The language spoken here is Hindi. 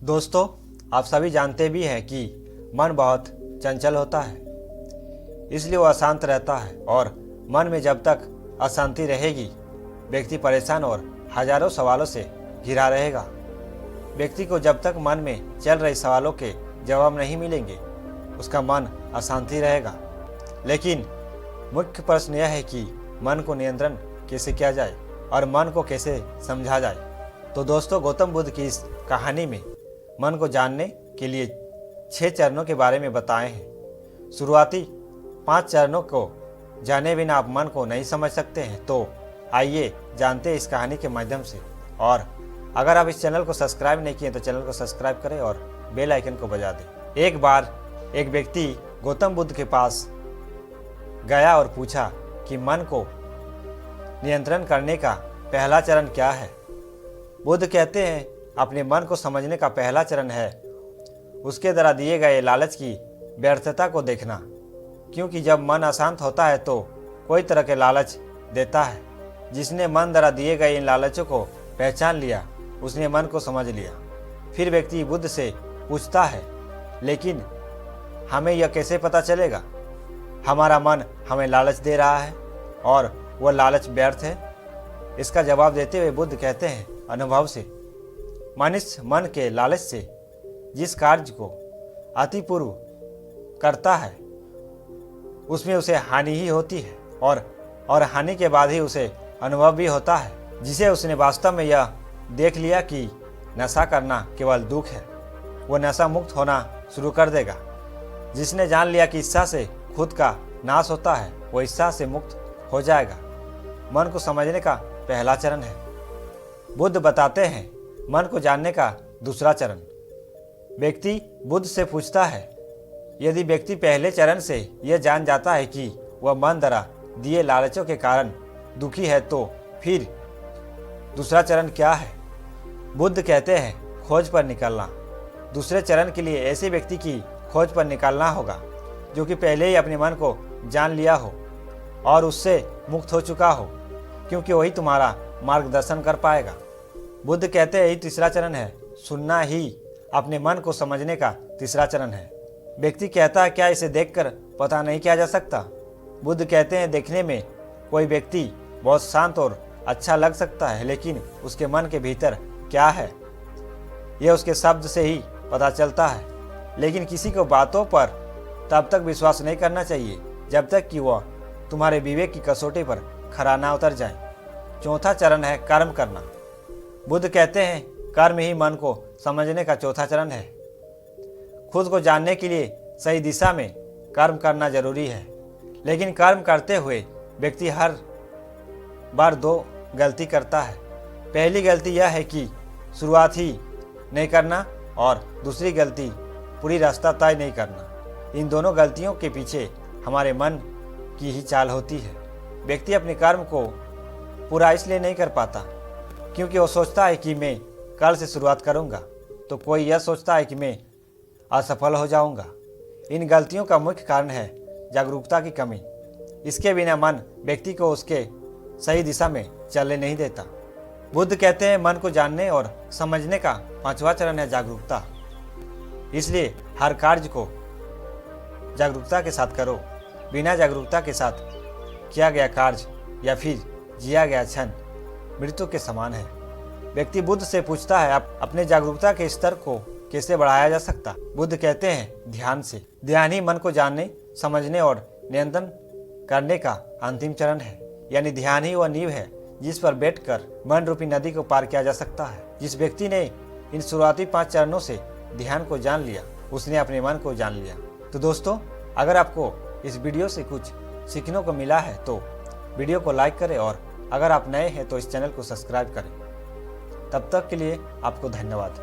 दोस्तों, आप सभी जानते भी हैं कि मन बहुत चंचल होता है, इसलिए वो अशांत रहता है और मन में जब तक अशांति रहेगी, व्यक्ति परेशान और हजारों सवालों से घिरा रहेगा। व्यक्ति को जब तक मन में चल रहे सवालों के जवाब नहीं मिलेंगे, उसका मन अशांति रहेगा। लेकिन मुख्य प्रश्न यह है कि मन को नियंत्रण कैसे किया जाए और मन को कैसे समझा जाए। तो दोस्तों, गौतम बुद्ध की इस कहानी में मन को जानने के लिए 6 चरणों के बारे में बताए हैं। शुरुआती 5 चरणों को जाने बिना आप मन को नहीं समझ सकते हैं। तो आइए जानते हैं इस कहानी के माध्यम से। और अगर आप इस चैनल को सब्सक्राइब नहीं किए तो चैनल को सब्सक्राइब करें और बेल आइकन को बजा दें। एक बार एक व्यक्ति गौतम बुद्ध के पास गया और पूछा कि मन को नियंत्रण करने का पहला चरण क्या है। बुद्ध कहते हैं, अपने मन को समझने का पहला चरण है उसके द्वारा दिए गए लालच की व्यर्थता को देखना। क्योंकि जब मन अशांत होता है तो कोई तरह के लालच देता है। जिसने मन द्वारा दिए गए इन लालचों को पहचान लिया, उसने मन को समझ लिया। फिर व्यक्ति बुद्ध से पूछता है, लेकिन हमें यह कैसे पता चलेगा हमारा मन हमें लालच दे रहा है और वह लालच व्यर्थ है? इसका जवाब देते हुए बुद्ध कहते हैं, अनुभव से। मनुष्य मन के लालच से जिस कार्य को अतिपूर्व करता है उसमें उसे हानि ही होती है और हानि के बाद ही उसे अनुभव भी होता है। जिसे उसने वास्तव में यह देख लिया कि नशा करना केवल दुख है, वह नशा मुक्त होना शुरू कर देगा। जिसने जान लिया कि इच्छा से खुद का नाश होता है, वह इच्छा से मुक्त हो जाएगा। मन को समझने का पहला चरण है। बुद्ध बताते हैं, मन को जानने का दूसरा चरण। व्यक्ति बुद्ध से पूछता है, यदि व्यक्ति पहले चरण से यह जान जाता है कि वह मन द्वारा दिए लालचों के कारण दुखी है, तो फिर दूसरा चरण क्या है? बुद्ध कहते हैं, खोज पर निकलना। दूसरे चरण के लिए ऐसे व्यक्ति की खोज पर निकलना होगा जो कि पहले ही अपने मन को जान लिया हो और उससे मुक्त हो चुका हो, क्योंकि वही तुम्हारा मार्गदर्शन कर पाएगा। बुद्ध कहते हैं, यही तीसरा चरण है। सुनना ही अपने मन को समझने का तीसरा चरण है। व्यक्ति कहता है, क्या इसे देखकर पता नहीं किया जा सकता? बुद्ध कहते हैं, देखने में कोई व्यक्ति बहुत शांत और अच्छा लग सकता है, लेकिन उसके मन के भीतर क्या है यह उसके शब्द से ही पता चलता है। लेकिन किसी को बातों पर तब तक विश्वास नहीं करना चाहिए जब तक कि वह तुम्हारे विवेक की कसौटी पर खरा ना उतर जाए। चौथा चरण है कर्म करना। बुद्ध कहते हैं, कर्म ही मन को समझने का चौथा चरण है। खुद को जानने के लिए सही दिशा में कर्म करना जरूरी है, लेकिन कर्म करते हुए व्यक्ति हर बार 2 गलती करता है। पहली गलती यह है कि शुरुआत ही नहीं करना और दूसरी गलती पूरी रास्ता तय नहीं करना। इन दोनों गलतियों के पीछे हमारे मन की ही चाल होती है। व्यक्ति अपने कर्म को पूरा इसलिए नहीं कर पाता क्योंकि वो सोचता है कि मैं कल से शुरुआत करूंगा, तो कोई यह सोचता है कि मैं असफल हो जाऊंगा। इन गलतियों का मुख्य कारण है जागरूकता की कमी। इसके बिना मन व्यक्ति को उसके सही दिशा में चलने नहीं देता। बुद्ध कहते हैं, मन को जानने और समझने का 5वां चरण है जागरूकता। इसलिए हर कार्य को जागरूकता के साथ करो। बिना जागरूकता के साथ किया गया कार्य या फिर जिया गया क्षण मृत्यु के समान है। व्यक्ति बुद्ध से पूछता है, अपने जागरूकता के स्तर को कैसे बढ़ाया जा सकता? बुद्ध कहते हैं, ध्यान से। ध्यान ही मन को जानने, समझने और नियंत्रण करने का अंतिम चरण है। यानी ध्यान ही वह नींव है जिस पर बैठकर मन रूपी नदी को पार किया जा सकता है। जिस व्यक्ति ने इन शुरुआती 5 चरणों से ध्यान को जान लिया, उसने अपने मन को जान लिया। तो दोस्तों, अगर आपको इस वीडियो से कुछ सीखने को मिला है तो वीडियो को लाइक करें और अगर आप नए हैं तो इस चैनल को सब्सक्राइब करें। तब तक के लिए आपको धन्यवाद।